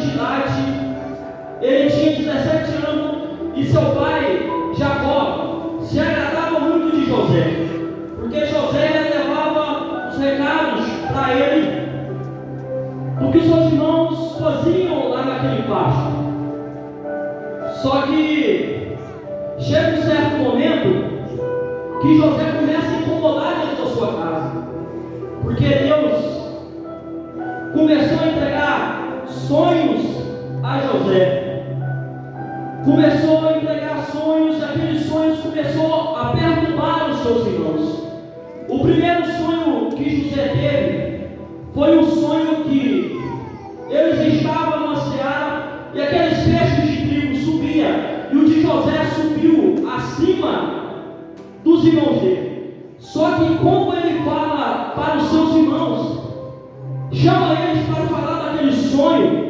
de idade, ele tinha 17 anos e seu pai, Jacó, se agradava muito de José, porque José levava os recados para ele do que os seus irmãos faziam lá naquele pasto. Só que chega um certo momento que José começa a incomodar dentro da sua casa, porque Deus começou a entregar sonhos a José, começou a entregar sonhos, e aqueles sonhos começou a perturbar os seus irmãos. O primeiro sonho que José teve foi um sonho que eles estavam numa seara e aqueles feixes de trigo subia, e o de José subiu acima dos irmãos dele. Só que como ele fala para os seus irmãos, chama eles para falar daquele sonho,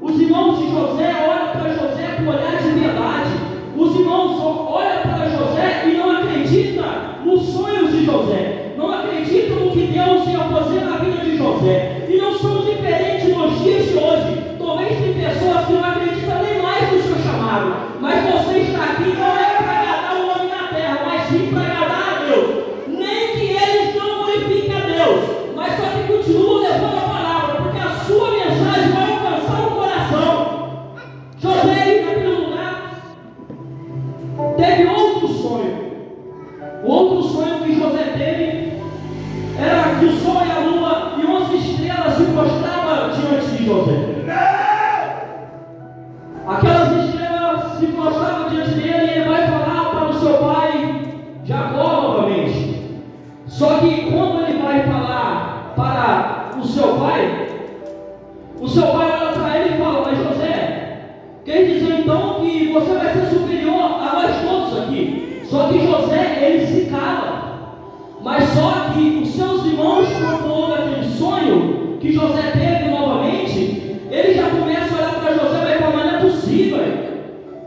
os irmãos de José olham para José com olhar de verdade. Os irmãos olham para José e não acreditam nos sonhos de José, não acreditam no que Deus ia fazer na vida de José. E não são diferentes nos dias de hoje. Talvez tem pessoas que não acreditam nem mais no seu chamado, mas você está aqui não é para agradar o homem na terra, mas sim para agradar a Deus. Nem que eles não glorifiquem a Deus, mas só que continuam levando a palavra, porque a sua mensagem vai alcançar o coração. José, naquele lugar, teve outro sonho. O outro sonho que José teve era que o sol e a lua e 11 estrelas se prostravam diante de José. Aquelas estrelas se prostravam diante dele e ele vai falar para o seu pai Jacó novamente. Só que quando ele vai falar para o seu pai olha para ele e fala: mas José, quer dizer então que você vai ser superior a nós todos aqui? Só que José, ele se cala. Mas só que os seus irmãos, quando ouvem aquele sonho que José teve novamente, ele já começa a olhar para José e vai falar: não é possível,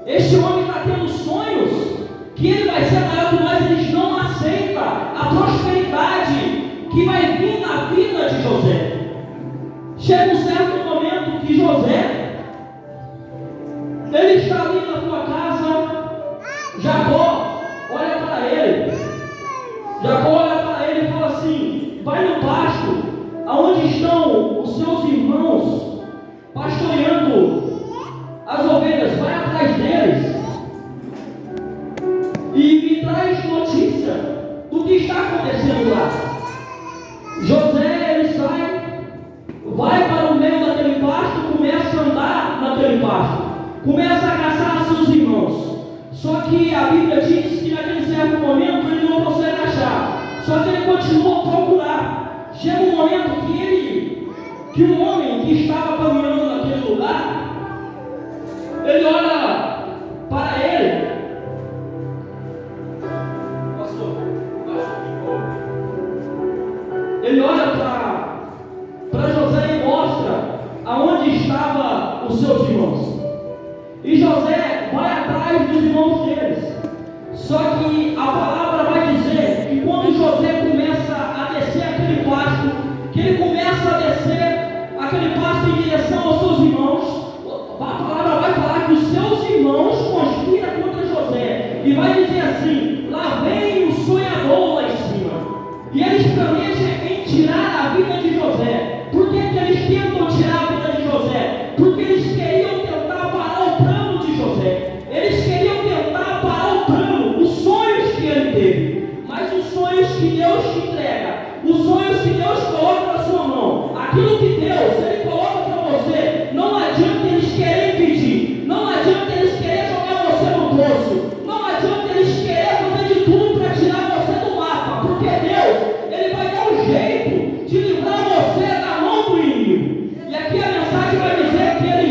este homem está tendo sonhos que ele vai ser maior que nós. Eles não aceitam a prosperidade que vai vir na vida de José. Chega um certo momento que José, ele está ali na sua casa. Jacó olha para ele, e fala assim: vai no pasto, aonde estão os seus irmãos pastoreando as ovelhas, vai atrás deles e me traz notícia do que está acontecendo lá. José, ele sai, vai para o meio daquele pasto, começa a andar naquele pasto, começa a caçar seus irmãos. Só que a Bíblia diz que naquele certo momento ele não consegue achar, só que ele continua a procurar. Chega um momento que um homem que estava caminhando naquele lugar, ele olha para ele. Ele olha para José e mostra aonde estavam os seus irmãos. E José vai atrás dos irmãos deles. Só que a palavra vai dizer que quando José começa a descer aquele pasto, que ele começa a descer aquele pasto em direção aos seus irmãos, a palavra vai falar que os seus irmãos conspiram contra José. E vai dizer assim: lá vem o sonhador lá em cima. E eles planejam em tirar a vida de José. Por que eles tentam tirar a vida de José? Porque eles queriam tentar parar o plano de José. Eles queriam tentar parar o plano, os sonhos que ele teve. Mas os sonhos que Deus te entrega, os sonhos que Deus coloca na sua mão, aquilo que Deus, ele coloca para você, não adianta eles querem pedir, não adianta eles querem jogar você no poço, não adianta eles querem fazer de tudo para tirar você do mapa, porque Deus, ele vai dar um jeito de livrar você da mão do inimigo. E aqui a mensagem vai dizer que ele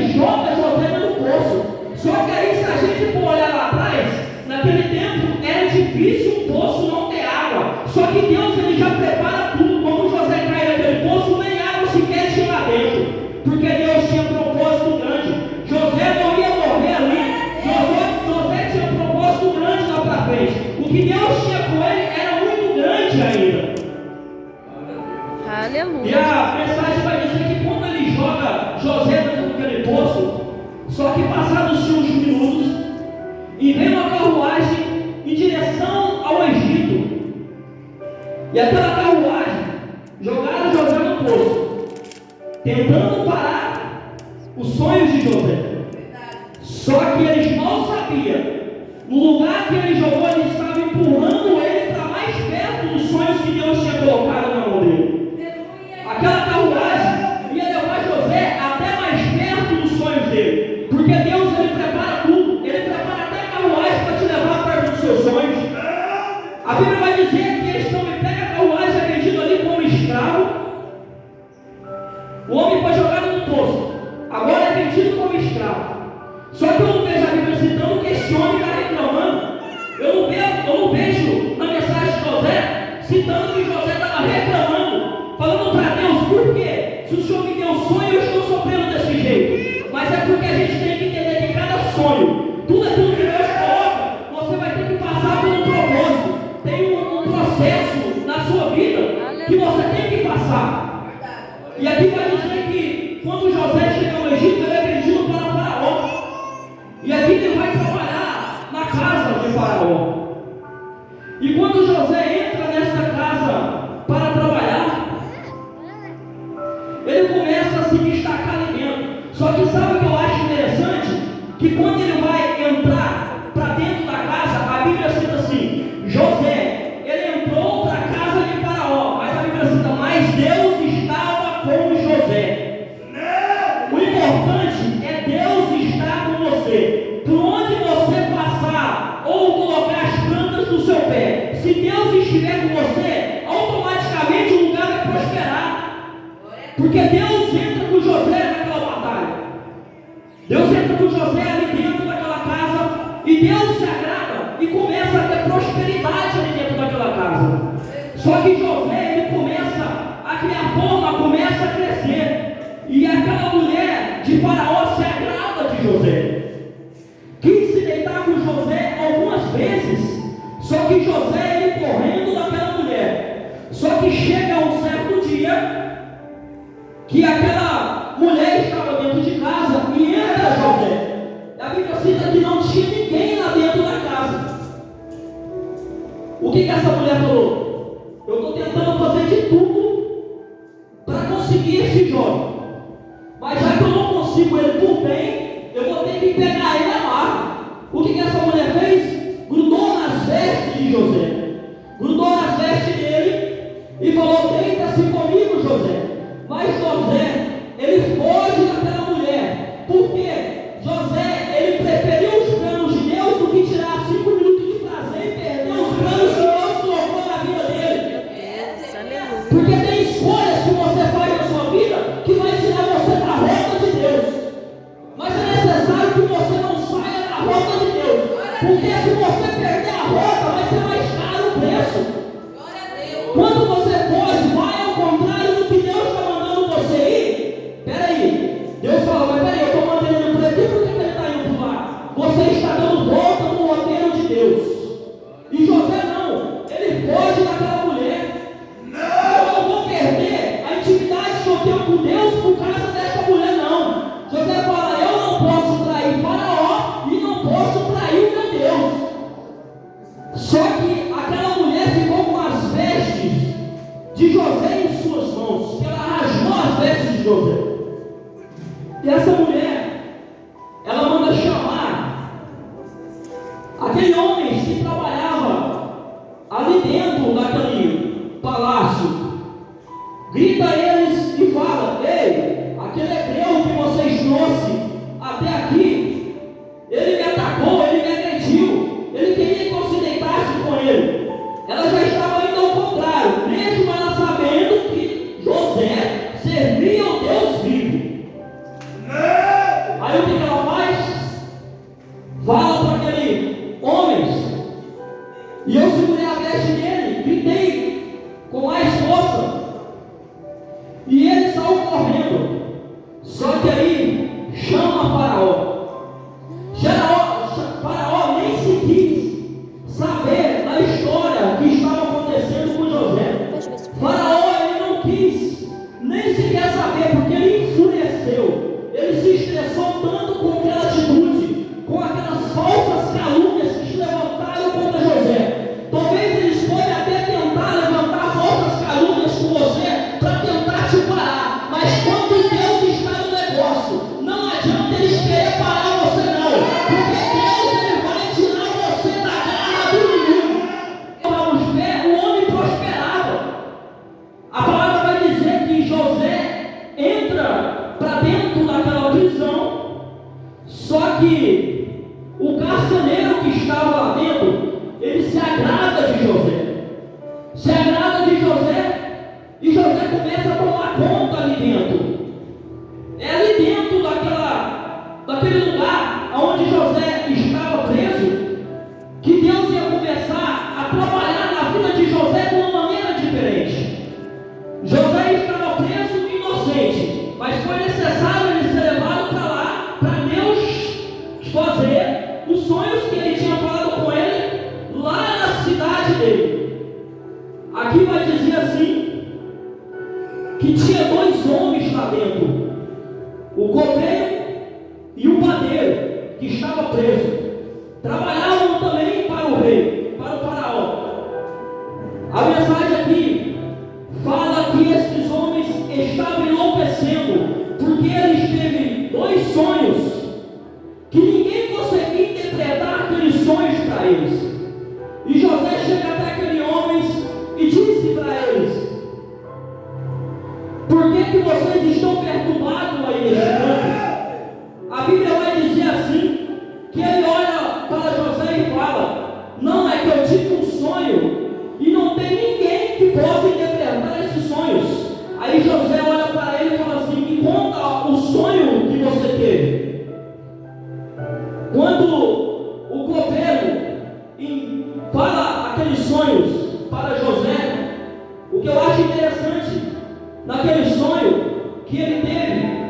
Só que passados uns minutos, e veio uma carruagem em direção ao Egito. E aquela carruagem jogaram José no poço, tentando parar os sonhos de José. Só que eles mal sabiam, no lugar que ele jogou, ele estava empurrando ele para mais perto dos sonhos que Deus tinha colocado na mão dele. Aquela carruagem ia levar José até mais perto dos sonhos dele, porque Deus, ele prepara tudo, ele prepara até a carruagem para te levar perto dos seus sonhos. A Bíblia vai dizer que eles também pegam a carruagem vendido ali como escravo. O homem foi jogado no poço, agora é vendido como escravo. Só que eu não vejo a Bíblia citando que esse homem está reclamando. Eu não vejo na mensagem de José citando que José estava reclamando, falando para Deus: por quê? Se o Senhor me deu um sonho, eu estou sofrendo desse jeito. Mas é porque a gente tem que entender que cada sonho, tudo aquilo que Deus coloca, você vai ter que passar por um propósito. Tem um processo na sua vida que você tem que passar. E aqui vai dizer que quando José chega ao Egito, ele é vendido para Faraó. E aqui ele vai trabalhar na casa de Faraó. E quando José entra nesta casa para trabalhar, ele começa a se destacar ali dentro. Só que sabe o que eu acho interessante? Que quando ele vai entrar para dentro da casa, a Bíblia cita assim: José, ele entrou para a casa de Faraó. Mas a Bíblia cita: mas Deus estava com José. O importante é Deus estar com você. Por onde você passar ou colocar as plantas do seu pé, se Deus estiver com você, automaticamente o lugar vai prosperar. Porque Deus entra com José naquela batalha. Deus entra com José ali dentro daquela casa, e Deus se agrada e começa a ter prosperidade ali dentro daquela casa. Só que José, ele começa a criar forma, começa a crescer. E aquela mulher de Faraó se agrada de José. Quis se deitar com José algumas vezes. Só que José, ele correndo daquela mulher. Só que chega um certo dia que aquela mulher estava dentro de casa e entra José. A Bíblia cita que não tinha ninguém lá dentro da casa. O que essa mulher falou? Eu estou tentando fazer de tudo para conseguir este jovem. Mas já que eu não consigo ele por bem, eu vou ter que pegar ele amargo. O que essa mulher fez? Grudou nas vestes de José. Grudou nas vestes dele e falou: deita-se comigo, José. Mas José, ele foge daquela mulher. Por quê? José, ele preferiu os planos de Deus do que tirar 5 minutos de prazer e perder os planos que Deus colocou na vida dele. Porque tem escolhas que você faz na sua vida que vai tirar você da rota de Deus. Mas é necessário que você não saia da rota de Deus. Porque se você perder a rota, vai ser mais caro o preço. Quando você foge, vai ao contrário do que Deus está mandando você ir. Peraí, Deus fala: mas peraí, eu estou mandando ele por aqui, por que ele está indo por lá? Você está dando volta no roteiro de Deus. E José não, ele foge daquela mulher. Eu não vou perder a intimidade que eu tenho com Deus por causa dessa mulher, não. José fala: eu não posso trair Faraó e não posso trair o meu Deus. Só que aquela mulher ficou com as vestes de José em suas mãos, que ela rasgou as vestes de José. E essa mulher, ela manda chamar aquele homem que trabalhava ali dentro daquele palácio. Grita a eles e fala: ei, aquele hebreu que vocês trouxeram até aqui, ele me atacou, ele me agrediu, ele queria que eu se deitasse com ele. Ela já estava indo ao contrário, mesmo ela sabendo que José servia ao Deus vivo. Aí o que ela faz? Fala para aquele homem, e eu segurei a veste dele, gritei com mais força, e ele saiu correndo. Só que aí chama Faraó. Faraó nem se quis saber da história que estava acontecendo com José. Faraó, ele não quis nem sequer saber, porque ele enfureceu. Ele se estressou tanto com o que ela tinha que o carcereiro que estava lá dentro, ele se agrada de José. Se agrada de José, e José começa a tomar conta ali dentro. É ali dentro daquele lugar onde José estava preso, que Deus ia começar a trabalhar na vida de José de uma maneira diferente. José estava preso inocente, mas foi necessário ele ser levado para lá, para Deus fazer os sonhos que ele tinha falado com ele lá na cidade dele. Aqui vai dizer assim, que tinha dois homens lá dentro, o copeiro e o padeiro, que estava preso. Trabalhavam também para o rei, para o faraó. A mensagem aqui fala que esses homens estavam enlouquecendo, porque eles teve dois sonhos que ninguém conseguia interpretar aqueles sonhos para eles. E José chega até aqueles homens e disse para eles: por que vocês estão perturbados aí nesse campo? A Bíblia vai dizer assim, que ele olha para José e fala: não, é que eu tive um sonho e não tem ninguém que possa interpretar esses sonhos. Aí José olha para ele e fala assim: me conta o sonho que você teve. Quando o copeiro fala aqueles sonhos para José, o que eu acho interessante naquele sonho que ele teve,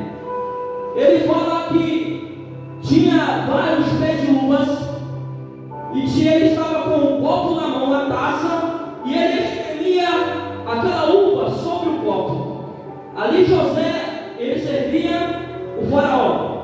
ele fala que tinha vários pés de uvas, e ele estava com um copo na mão, a taça, e ele espremia aquela uva sobre o copo. Ali José, ele servia o faraó.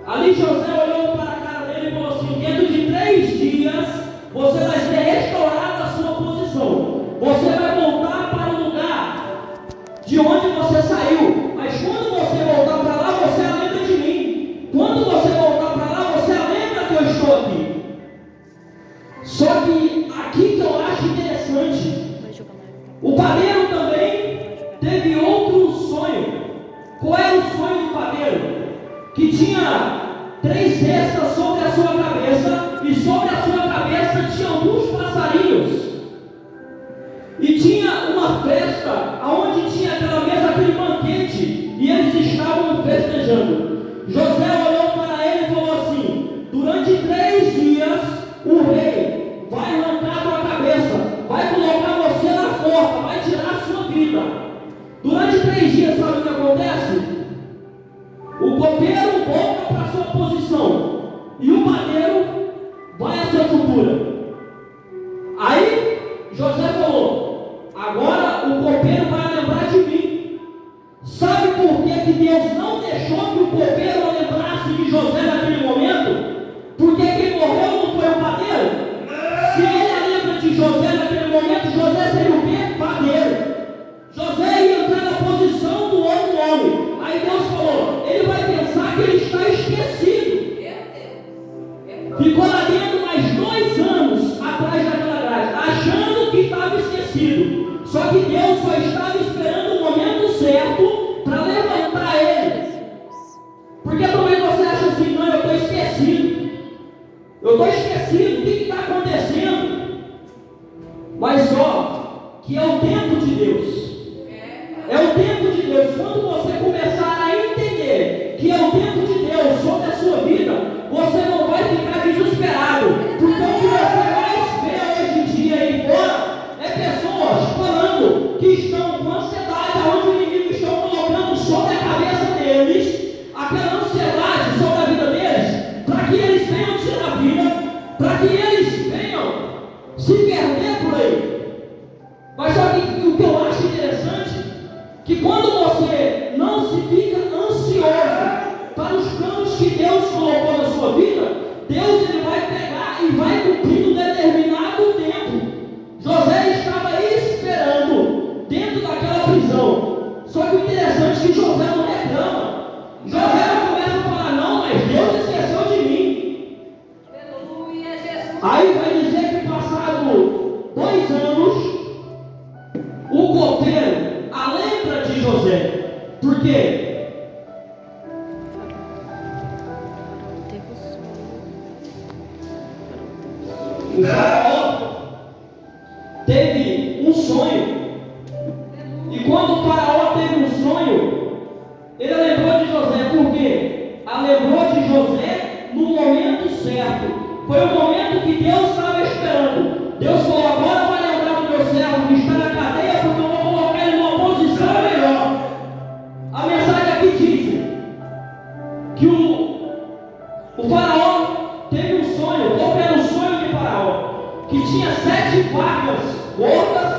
Ali José olhou para a cara dele e falou assim: dentro de 3 dias você vai ser restaurado à sua posição. Você vai voltar para o lugar de onde você saiu. Mas quando você voltar para lá, você lembra de mim. Quando você voltar para lá, você lembra que eu estou aqui. Só que aqui que eu acho interessante, o padeiro também teve outro sonho. Qual era o sonho do padeiro? Que tinha 3 cestas sobre a sua cabeça, e sobre a sua cabeça tinha alguns passarinhos. E tinha uma festa, onde tinha aquela mesa, aquele banquete, e eles estavam festejando. José olhou para ele e falou assim: durante 3 dias, o rei vai arrancar a tua cabeça, vai colocar você na forca, vai tirar a sua vida. Durante 3 dias, sabe o que acontece? O copeiro volta para a sua posição, e o padeiro vai à sepultura. Aí, José falou: agora o copeiro vai lembrar de mim. Sabe por que Deus não deixou que o copeiro lembrasse de José naquele momento? Porque quem morreu não foi o padeiro. Se ele lembra de José naquele momento, José seria o quê? Padeiro. José ia entrar na posição do outro homem. Aí Deus falou: ele vai pensar que ele está esquecido. Ficou lá dentro mais 2 anos atrás daquela grade, achando que estava esquecido. Só que Deus só estava esperando o momento certo para levantar ele. Porque talvez você ache assim: não, eu estou esquecido. Eu estou esquecido, o que está acontecendo? Mas só que é o tempo de Deus. É o tempo de Deus. Quando você começar a entender que é o tempo de Deus sobre a sua vida, você não vai ficar desesperado. Porque o que você mais vê hoje em dia aí fora é pessoas falando que estão com ansiedade, onde o inimigo está colocando sobre a cabeça deles aquela ansiedade sobre a vida deles, para que eles venham tirar a vida, para que eles venham se perder por aí. Mas só que o que eu acho interessante, que quando você não se fica ansioso para os planos que Deus colocou na sua vida, Deus ele vai pegar e vai cumprir um determinado tempo. José estava esperando dentro daquela prisão. Só que o interessante é que José não reclama. José não começa a falar: não, mas Deus esqueceu de mim. Aleluia, Jesus. Aí vai dizer que passado 2 anos, o copeiro lembra de José. Por quê? o faraó teve um sonho. E quando o faraó teve um sonho, ele lembrou de José. Por quê? Lembrou de José no momento certo. Foi o momento que Deus estava esperando. Deus falou: agora vai lembrar do meu servo que está na cadeia, porque eu vou colocar ele numa posição melhor. A mensagem aqui diz que o faraó teve um sonho. Qual era o sonho de faraó? Que tinha 7 vacas gordas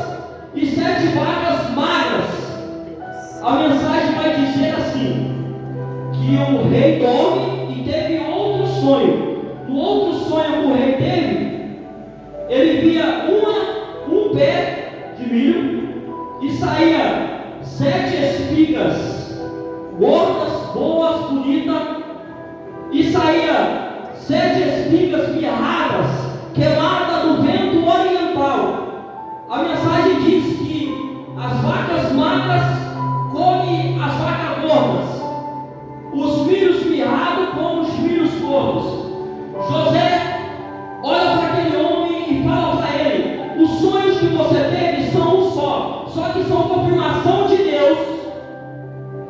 e 7 vacas magras. A mensagem vai dizer assim: que o rei dorme e teve outro sonho. No outro sonho que o rei teve, ele via um pé de milho e saía 7 espigas gordas, boas, bonitas, e saía 7 espigas mirradas, queimadas do vento oriental. A mensagem diz que as vacas magras comem as vacas gordas, os milhos mirrados comem os milhos gordos. José olha para aquele homem e fala para ele: os sonhos que você teve são um só que são confirmação de Deus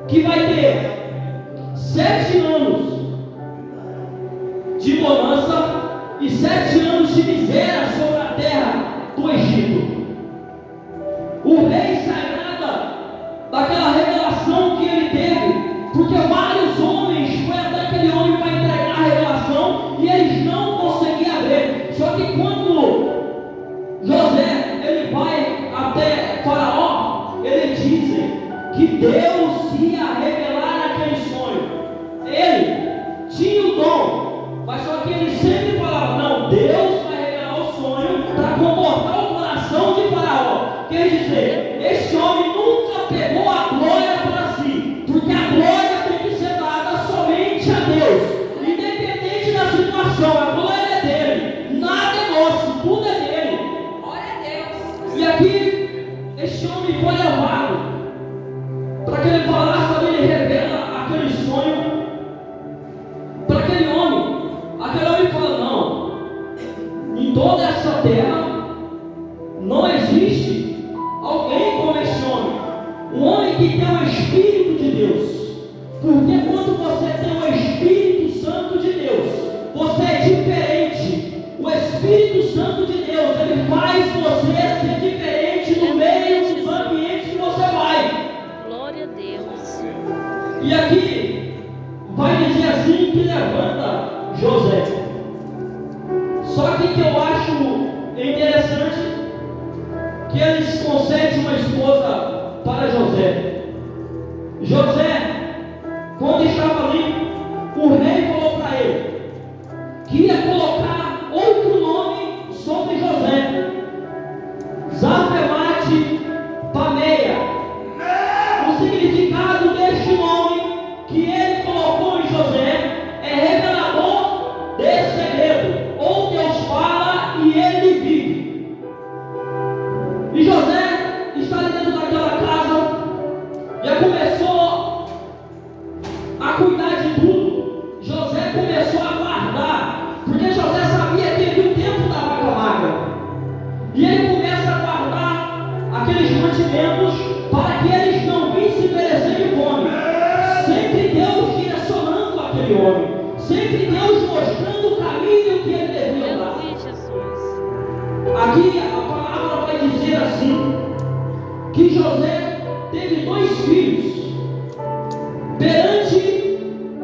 que vai ter 7 anos de bonança e 7 anos de miséria sobre a terra do Egito. O rei sai nada daquela revelação que ele teve, porque vários homens foram até aquele homem para entregar a revelação e eles não conseguiam ver. Só que quando José ele vai até Faraó, ele diz que Deus ia revelar aquele sonho. Ele tinha o dom, mas só que ele sempre falava: não, Deus vai revelar o sonho para confortar o coração de Faraó. Quer dizer, esse homem nunca pegou a glória para si, porque a glória tem que ser dada somente a Deus, independente da situação. A glória é dele, nada é nosso, tudo é dele. Glória a Deus. E aqui, esse homem foi levado para que ele falasse, para ele revela aquele sonho para aquele homem. Aquele homem fala: não, em toda essa terra não existe alguém como esse homem, um homem que tem o Espírito de Deus. Porque quando você tem o Espírito Santo de Deus, você é diferente. O Espírito Santo de Deus, ele faz você ser diferente no meio dos ambientes que você vai. Glória a Deus. E aqui vai dizer assim que levanta José. Só que eu acho interessante que eles concedem uma esposa para José. José, quando estava ali, o rei falou para ele que ia colocar outro nome sobre José: Zafemate Pameia. O significado deste nome que ele colocou em José é revelador desse segredo, ou Deus fala e ele vive. E José está ali dentro daquela casa, já começou a cuidar de tudo. José começou a guardar, porque José sabia que havia o tempo da vaca magra, e ele começa a guardar aqueles mantimentos para que eles não vissem perecer de fome. Sempre Deus direcionando aquele homem, sempre Deus mostrando o caminho que ele devia andar. Aqui a palavra vai dizer assim, que José teve 2 filhos.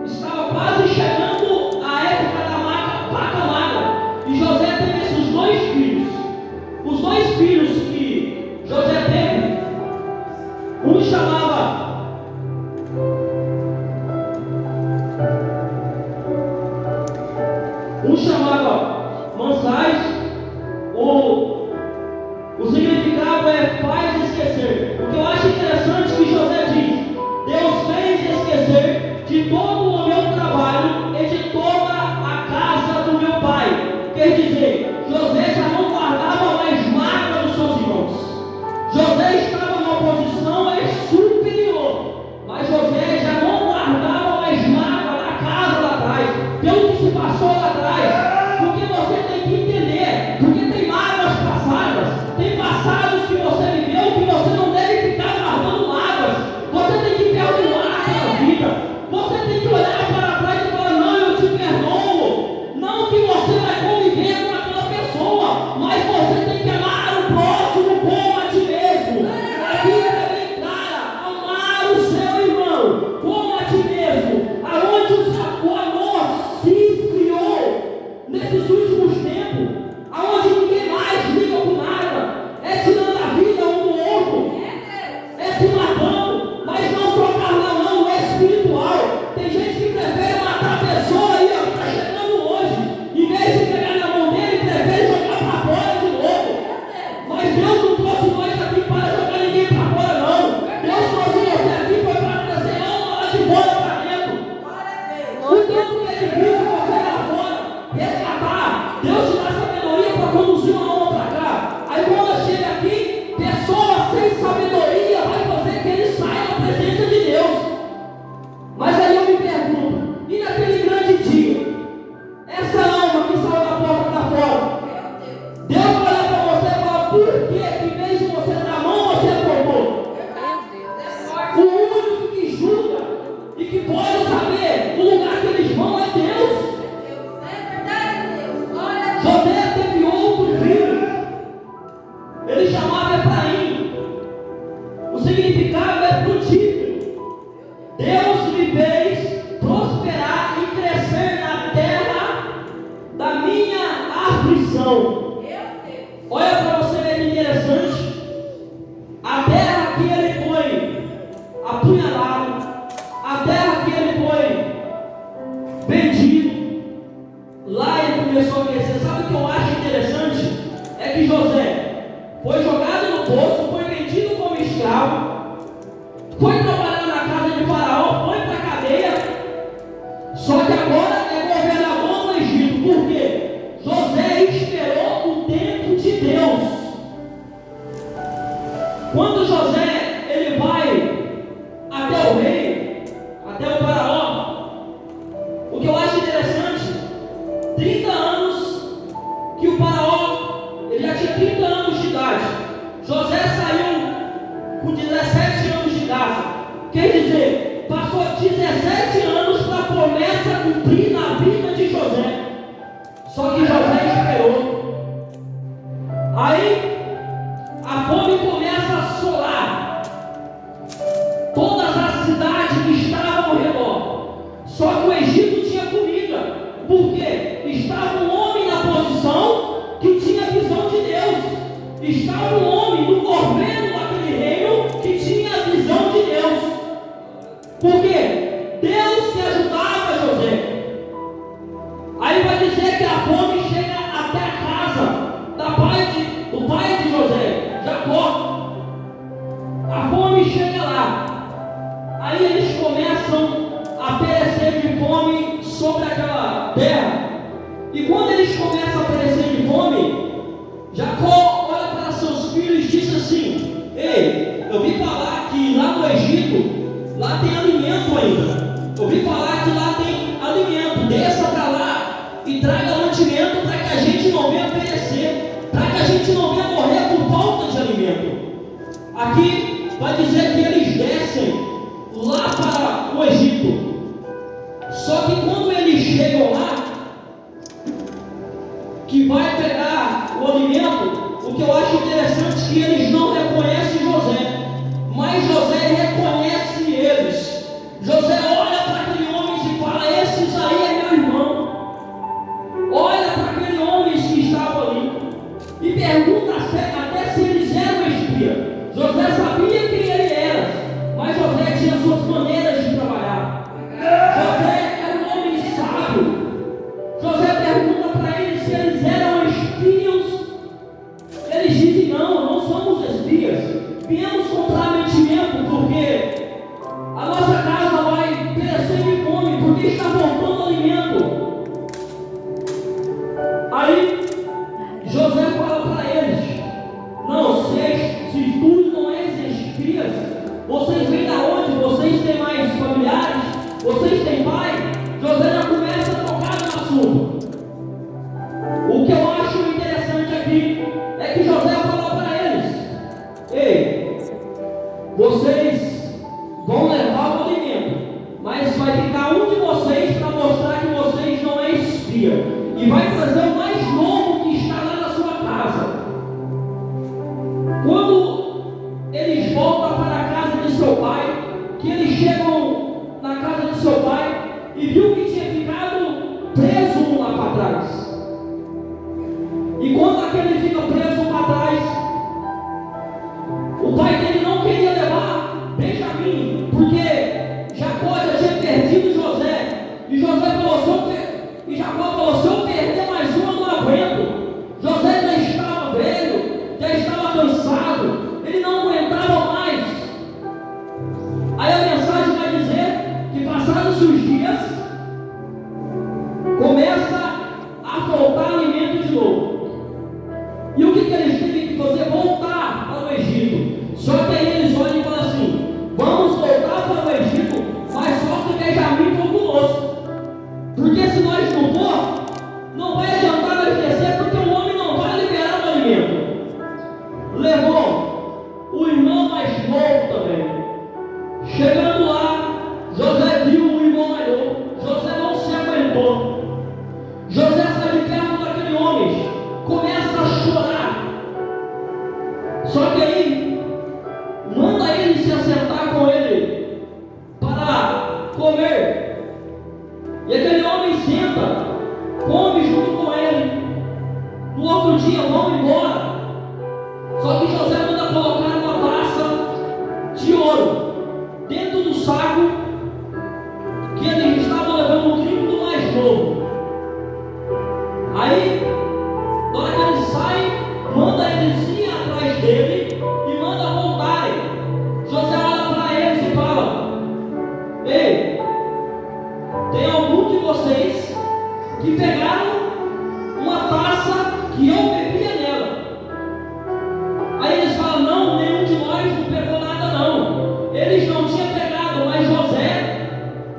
Estava quase chegando a época da vaca magra, e José teve esses 2 filhos. Os 2 filhos que José teve, um chamava Mansais. O significado é faz esquecer. O que eu acho interessante que José diz: Deus fez esquecer de todo o meu trabalho e de toda a casa do meu pai. Quer dizer, José já não guardava mais mágoa dos seus irmãos. José estava numa posição superior, mas José já não guardava mais mágoa na casa lá atrás, pelo que se passou lá atrás. Porque você tem que entender, ele viu que você era fora, resgatar, Deus te dá sabedoria para conduzir uma alma para cá. Aí quando chega aqui, pessoas sem sabedoria vai fazer que ele saia da presença de Deus. Mas aí eu me pergunto, e naquele grande dia, essa alma que saiu da porta para fora, Deus vai olhar para você e falar, por que em vez de você dar a mão, você apontou? O único que julga e que pode saber o lugar que eles vão é Deus. José teve outro filho. Ele chamava Efraim. O significado é frutífero. Deus me fez prosperar e crescer na terra da minha aflição. Olha para você ver que interessante. A terra que ele foi apunhalado, a terra que ele foi vendido, lá ele começou a crescer. Sabe o que eu acho interessante? É que José foi jogado no poço, foi vendido como escravo, foi trabalhar na casa de Faraó, foi para a cadeia, só que agora é governador do Egito. Por quê? José esperou o tempo de Deus. Quando José ele vai até o rei, até o Faraó, o que eu acho interessante, 30 anos que o Faraó, ele já tinha 30 anos de idade. José saiu com 17 anos de idade. Quer dizer, passou 17 anos para a promessa cumprir na vida de José. Só que José esperou. Aí a fome começa a assolar todas as cidades que estavam ao redor. Só que o Egito tinha comida. Por quê? Estava um homem na posição que tinha visão de Deus. Estava um homem no governo daquele reino que tinha a visão de Deus. Por quê? Deus que ajudava José. Aí vai dizer que a fome chega até a casa do pai de José, Jacó. A fome chega lá. Aí eles começam a perecer de fome sobre aquela terra. E quando eles começam a perecer de fome, Jacó olha para seus filhos e diz assim: ei, eu ouvi falar que lá no Egito, lá tem alimento ainda. Eu ouvi falar que lá tem alimento. Desça para lá e traga mantimento para que a gente não venha perecer, para que a gente não venha morrer por falta de alimento. Aqui vai dizer que eles descem lá para o Egito. Só que quando eles chegam lá, que vai pegar o alimento, o que eu acho interessante é que eles não reconhecem José, mas José reconhece eles. José olha para aquele homem e fala: esses aí é meu irmão. Olha para aquele homem que estava ali e pergunta até se eles eram espias. José sabia quem ele era, mas José tinha suas maneiras de trabalhar. José era um homem sábio. José pergunta para eles se eles eram espias. Eles dizem: não somos espias. Viemos comprar mantimento porque a nossa casa vai perecer de fome, porque está faltando alimento. Aí José fala para eles: não, se tu não és espias, vocês vêm da onde? Vocês têm mais familiares? Vocês têm pai? José já começa a tocar no assunto. O que eu acho interessante aqui é que José fala para eles: ei, vocês vão levar o alimento, mas vai ficar um de vocês para mostrar que vocês não é espia, e vai trazer o mais novo que está lá na sua casa. Quando eles voltam para a casa de seu pai, que eles chegam na casa de seu pai e viu que tinha ficado preso um lá para trás. E quando aquele fica preso para trás, o pai dele não queria levar Benjamim, porque Jacó já tinha perdido José. E José falou: e Jacó falou: se eu perder mais uma, eu não aguento. José já estava velho, já estava cansado, ele não aguentava mais. Aí a mensagem vai dizer que passados os dias, Porque se nós não for, não vai adiantar nós descer, porque o homem não vai liberar o alimento. Levou o irmão mais novo também. Chegando lá, José viu o irmão mais novo. José não se aguentou. José sai de perto daquele homem, começa a chorar. Só que aí, manda ele se assentar com ele para comer. E aquele homem senta, come junto com ele. No outro dia vão embora. Só que José manda colocar uma taça de ouro dentro do saco que eles estavam levando o trigo do mais novo. Aí, na hora que ele sai, manda eles ir atrás dele e manda voltarem. José olha para eles e fala: ei, tem algum de vocês que pegaram uma taça que eu bebia nela? Aí eles falam: não, nenhum de nós não pegou nada não. Eles não tinham pegado, mas José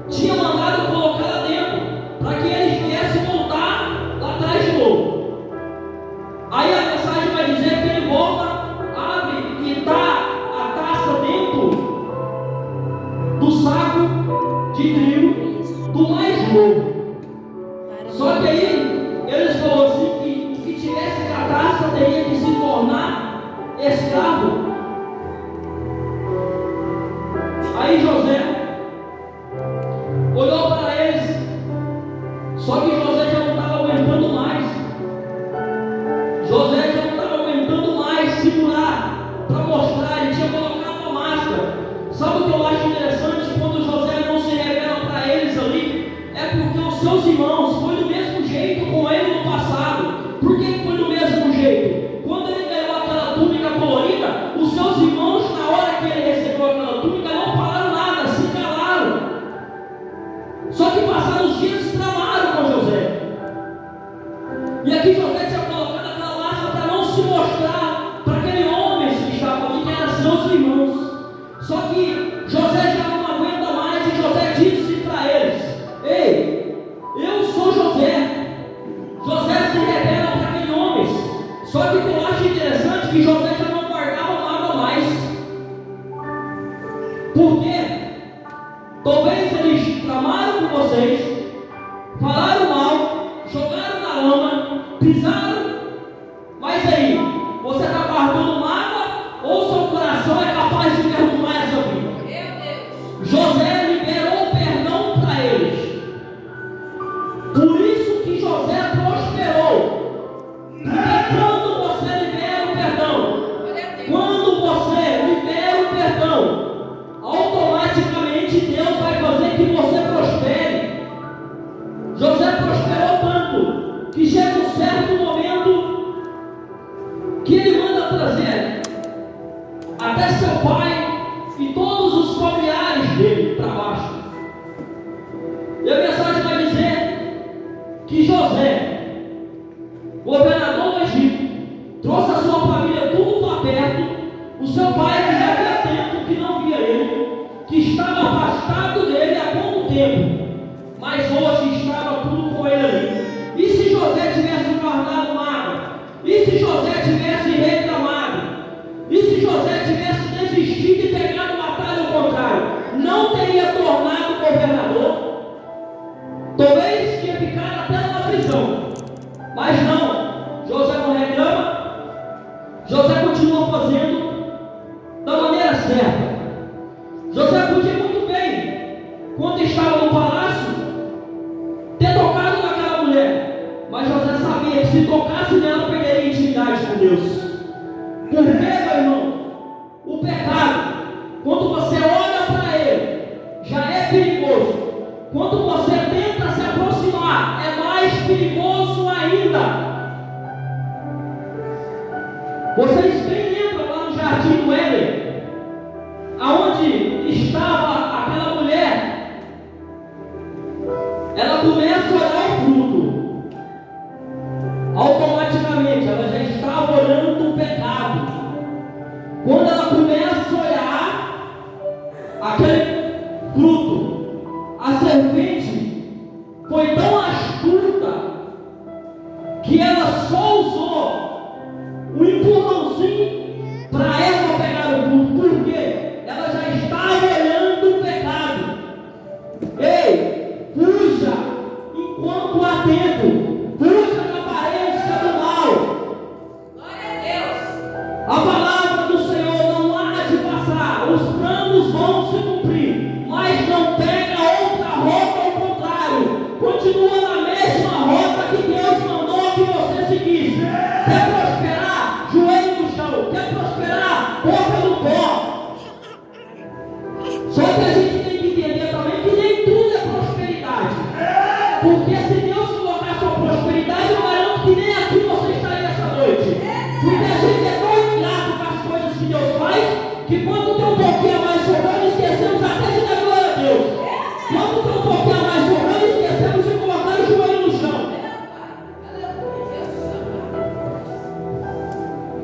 tinha mandado colocar lá dentro, para que eles viessem voltar lá atrás de novo. Aí a mensagem vai dizer que ele volta, abre e dá a taça dentro do saco de trigo do mais novo. Só que aí eles falaram assim que o que tivesse com a taça teria que se tornar escravo. Aí José olhou para eles, só que José já não estava aguentando mais. José já não estava aguentando mais segurar para mostrar, ele tinha colocado uma máscara. Sabe o que eu acho interessante? Quando José não se revela para eles ali, é porque os seus irmãos foi do mesmo jeito com ele no passado. Por que foi do mesmo jeito? Quando ele ganhou aquela túnica colorida, os seus irmãos, na hora que ele recebeu aquela túnica, não falaram nada, se calaram. Só que passaram os dias, tramaram com José. E aqui José tinha colocado aquela máscara para não se mostrar para aquele homem que estava ali, que eram seus irmãos. Só que José já não aguenta mais e José disse para eles: ei, eu sou José. José se revela para aquele homem. Só que eu acho interessante que José já não guardava nada mais. Por quê? Talvez eles tramaram com vocês, falaram mal, jogaram na lama, pisaram, mas aí, você está guardando mágoa ou seu coração é capaz de perdoar essa vida? José liberou o perdão para eles. Por isso que José prosperou. Porque quando você libera o perdão, automaticamente Deus vai fazer que você prospere. José prosperou tanto que chega um certo momento que ele manda trazer até seu pai e todos os familiares dele para baixo. E a mensagem vai dizer que José, governador do Egito, trouxe a sua família tudo para perto. O seu pai, que já havia tempo que não via ele, que estava afastado dele há pouco tempo, mas hoje estava tudo com ele ali. E se José tivesse guardado mágoa? E se José tivesse reclamado? E se José tivesse desistido e pegado uma batalha ao contrário? Não teria tornado governador? Talvez tinha ficado até na prisão. Mas não, José não reclama. José continua fazendo da maneira certa. José podia muito bem, quando estava no palácio, ter tocado naquela mulher, mas José sabia que se tocasse nela, perderia intimidade com Deus. Por quê, meu irmão? O pecado, quando você olha para ele, já é perigoso. Quando você tenta se aproximar, é mais perigoso ainda. Vocês bem lembram lá no Jardim do Éden, aonde estava aquela mulher? Ela começa a olhar o fruto. Automaticamente ela já estava olhando o pecado. Quando ela começa a olhar aquele fruto, a serpente foi tão que ela só usou o empurrãozinho para ela pegar o culto. Por quê? Ela já estava olhando o pecado. Ei, fuja enquanto há tempo. Fuja da aparência do mal. Glória a Deus. A palavra do Senhor não há de passar. Os planos vão se cumprir. Mas não pega outra rota ao contrário. Continua na mesma rota que Deus mandou que você seguisse. Quer prosperar? Joelho no chão. Quer prosperar? Boca no pó. Só que a gente tem que entender também que nem tudo é prosperidade. Porque se Deus colocar sua prosperidade, eu garanto que nem aqui você estaria essa noite. Porque a gente é tão ingrato com as coisas que Deus faz, que quando tem um pouquinho a mais sobrando, esquecemos até de dar glória a Deus. Quando tem um pouquinho a mais sobrando, esquecemos de colocar o joelho no chão.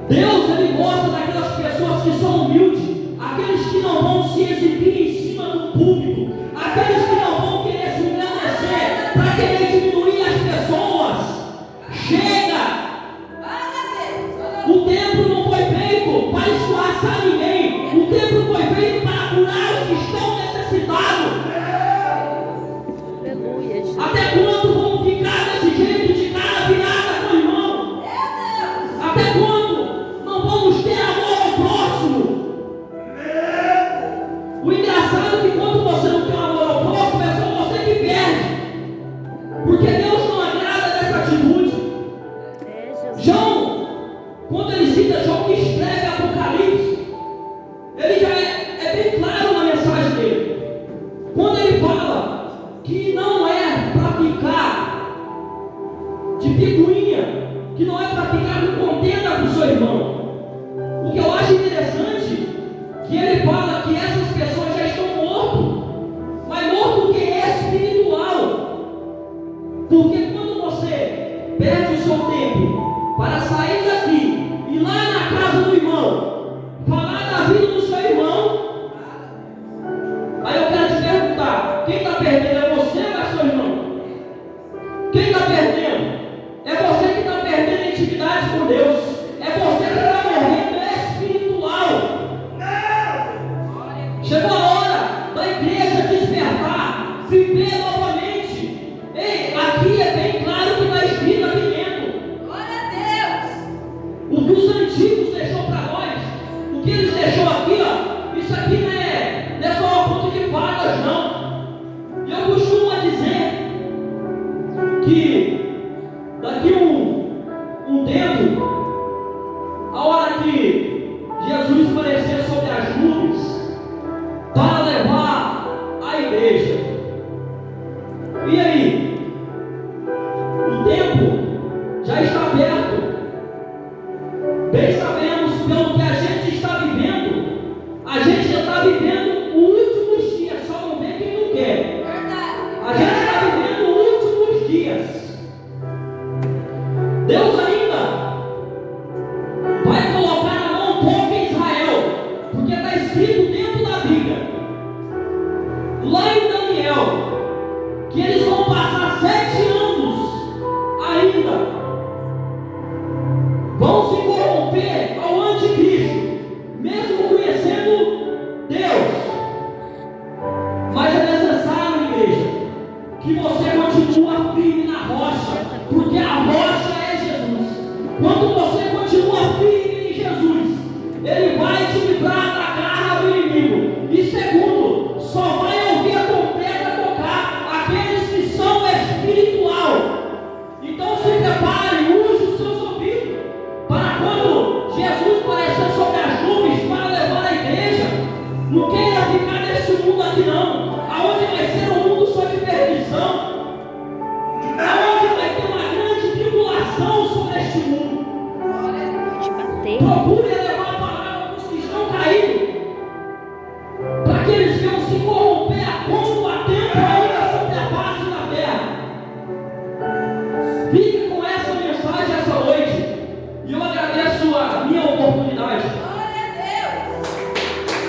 Deus, Ele gosta daquelas pessoas que são humildes, aqueles que não vão se exibir em cima do público, aqueles que não vão querer se engrandecer para querer diminuir as pessoas. Chega! O templo não foi feito para escorraçar ninguém, o templo foi feito para curar os que estão necessitados. Aleluia, Jesus. Até quando vamos ficar desse jeito de cara virada com o irmão? Até quando não vamos ter amor ao próximo? O engraçado é que quando você não tem amor ao próximo, é só você que perde. Porque Deus não agrada dessa atitude. Jesus. João, quando ele cita João que escreve Apocalipse, ele já é bem claro na mensagem dele. Quando ele fala que não é para ficar de picuinha, que não é para ficar com contenda com o seu irmão. O que eu acho interessante, que ele fala que essas pessoas já estão mortas, mas morto que é espiritual. Porque quando você perde o seu tempo para sair daqui e lá na casa do irmão, falar da vida do seu irmão, aí eu quero te perguntar, quem está perdendo é você ou é seu irmão? Quem está perdendo? É você que está perdendo a intimidade com Deus. É você que está morrendo espiritual. Chegou a hora da igreja despertar, viver novamente. Ei, aqui é bem claro que está escrito aqui dentro. Glória a Deus. O que os antigos deixou para nós, o que eles deixou aqui, ó, isso aqui não é só uma ponta de fadas, não. E eu costumo dizer que daqui um tempo, a hora que Jesus aparecer sobre as nuvens para levar a igreja, e aí? O tempo já está perto. Bem sabemos, pelo que a gente está vivendo, a gente já está vivendo os últimos dias, só não vê quem não quer. A gente está vivendo os últimos dias. Deus ainda vai colocar a mão um pouco em Israel, porque está escrito dentro da Bíblia, lá em Daniel, que eles vão passar 7 anos ainda, vão se corromper ao anticristo, mesmo conhecendo Deus. Mas é necessário, igreja, que você continue firme na rocha, porque a rocha é Jesus. Quando você continua firme em Jesus, Ele vai te livrar da garra do inimigo. E segundo, só vai ouvir a trombeta tocar aqueles que são espiritual. Então se prepare, use os seus ouvidos, para quando Jesus aparecer sobre as nuvens para levar a igreja, não queira ficar neste mundo aqui não, aonde vai ser um mundo só de perdição, aonde vai ter uma grande tribulação sobre este mundo. Te bater. Procure